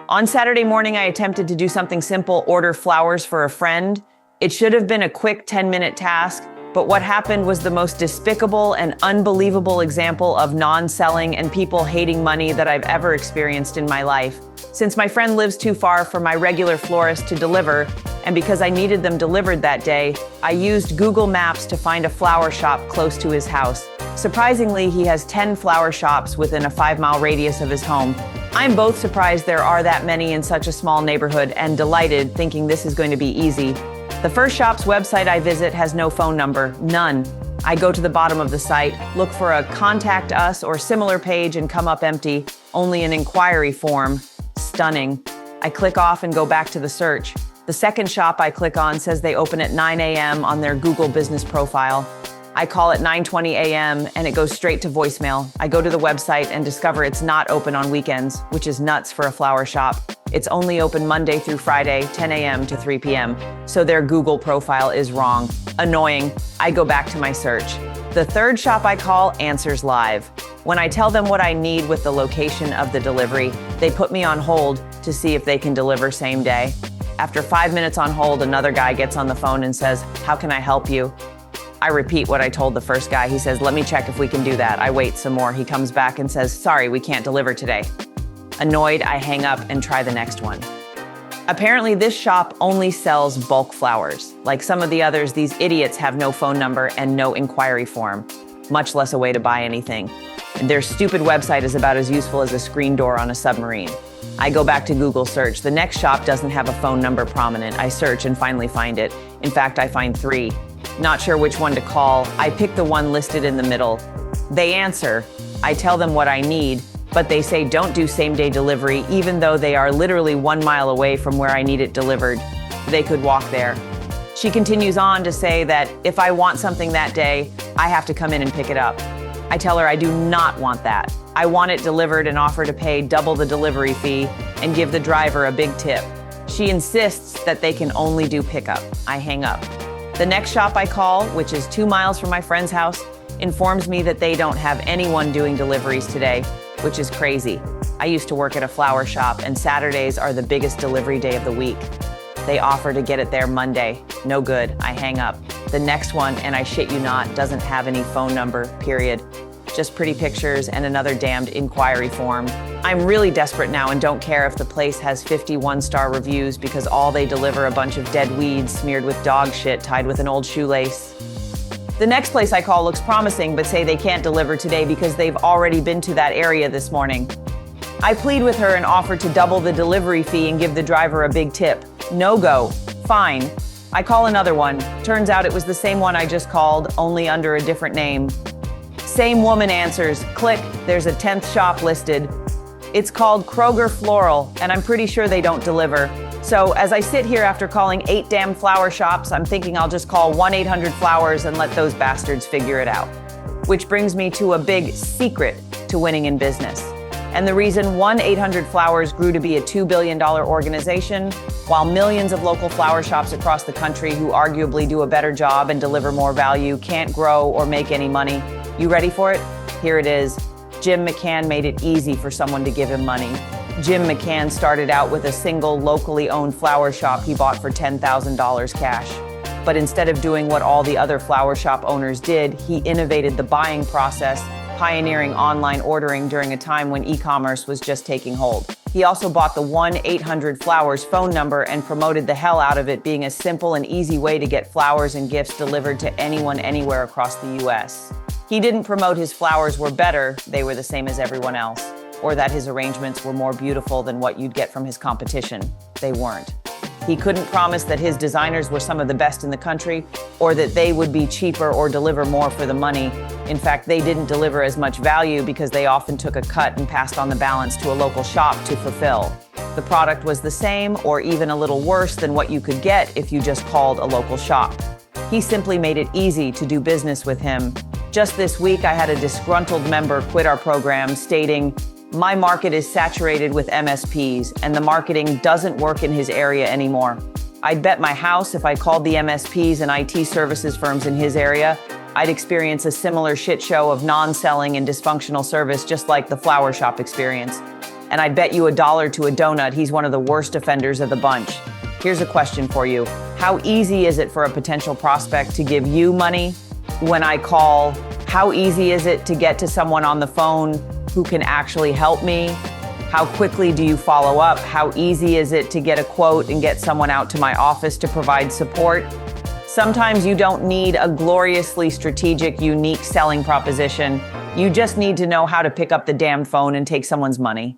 On Saturday morning, I attempted to do something simple, order flowers for a friend. It should have been a quick 10-minute task, but what happened was the most despicable and unbelievable example of non-selling and people hating money that I've ever experienced in my life. Since my friend lives too far for my regular florist to deliver, and because I needed them delivered that day, I used Google Maps to find a flower shop close to his house. Surprisingly, he has 10 flower shops within a 5-mile radius of his home. I'm both surprised there are that many in such a small neighborhood and delighted, thinking this is going to be easy. The first shop's website I visit has no phone number, none. I go to the bottom of the site, look for a contact us or similar page and come up empty, only an inquiry form. Stunning. I click off and go back to the search. The second shop I click on says they open at 9 a.m. on their Google business profile. I call at 9:20 a.m. and it goes straight to voicemail. I go to the website and discover it's not open on weekends, which is nuts for a flower shop. It's only open Monday through Friday, 10 a.m. to 3 p.m. So their Google profile is wrong. Annoying. I go back to my search. The third shop I call answers live. When I tell them what I need with the location of the delivery, they put me on hold to see if they can deliver same day. After 5 minutes on hold, another guy gets on the phone and says, "How can I help you?" I repeat what I told the first guy. He says, "Let me check if we can do that." I wait some more. He comes back and says, "Sorry, we can't deliver today." Annoyed, I hang up and try the next one. Apparently, this shop only sells bulk flowers. Like some of the others, these idiots have no phone number and no inquiry form, much less a way to buy anything. Their stupid website is about as useful as a screen door on a submarine. I go back to Google search. The next shop doesn't have a phone number prominent. I search and finally find it. In fact, I find 3. Not sure which one to call. I pick the one listed in the middle. They answer. I tell them what I need, but they say don't do same-day delivery, even though they are literally 1 mile away from where I need it delivered. They could walk there. She continues on to say that if I want something that day, I have to come in and pick it up. I tell her I do not want that. I want it delivered and offer to pay double the delivery fee and give the driver a big tip. She insists that they can only do pickup. I hang up. The next shop I call, which is 2 miles from my friend's house, informs me that they don't have anyone doing deliveries today, which is crazy. I used to work at a flower shop, and Saturdays are the biggest delivery day of the week. They offer to get it there Monday. No good. I hang up. The next one, and I shit you not, doesn't have any phone number, period. Just pretty pictures and another damned inquiry form. I'm really desperate now and don't care if the place has 51-star reviews because all they deliver a bunch of dead weeds smeared with dog shit tied with an old shoelace. The next place I call looks promising but say they can't deliver today because they've already been to that area this morning. I plead with her and offer to double the delivery fee and give the driver a big tip. No go. Fine. I call another one. Turns out it was the same one I just called, only under a different name. Same woman answers. Click, there's a 10th shop listed. It's called Kroger Floral, and I'm pretty sure they don't deliver. So as I sit here after calling 8 damn flower shops, I'm thinking I'll just call 1-800-Flowers and let those bastards figure it out. Which brings me to a big secret to winning in business. And the reason 1-800-Flowers grew to be a $2 billion organization, while millions of local flower shops across the country who arguably do a better job and deliver more value can't grow or make any money. You ready for it? Here it is. Jim McCann made it easy for someone to give him money. Jim McCann started out with a single locally owned flower shop he bought for $10,000 cash. But instead of doing what all the other flower shop owners did, he innovated the buying process, pioneering online ordering during a time when e-commerce was just taking hold. He also bought the 1-800-Flowers phone number and promoted the hell out of it being a simple and easy way to get flowers and gifts delivered to anyone anywhere across the U.S. He didn't promote his flowers were better, they were the same as everyone else, or that his arrangements were more beautiful than what you'd get from his competition. They weren't. He couldn't promise that his designers were some of the best in the country, or that they would be cheaper or deliver more for the money. In fact, they didn't deliver as much value because they often took a cut and passed on the balance to a local shop to fulfill. The product was the same or even a little worse than what you could get if you just called a local shop. He simply made it easy to do business with him. Just this week, I had a disgruntled member quit our program stating, "My market is saturated with MSPs and the marketing doesn't work in his area anymore. I'd bet my house if I called the MSPs and IT services firms in his area, I'd experience a similar shit show of non-selling and dysfunctional service just like the flower shop experience. And I bet you $1 to a donut he's one of the worst offenders of the bunch. Here's a question for you. How easy is it for a potential prospect to give you money when I call? How easy is it to get to someone on the phone who can actually help me? How quickly do you follow up? How easy is it to get a quote and get someone out to my office to provide support? Sometimes you don't need a gloriously strategic, unique selling proposition. You just need to know how to pick up the damn phone and take someone's money.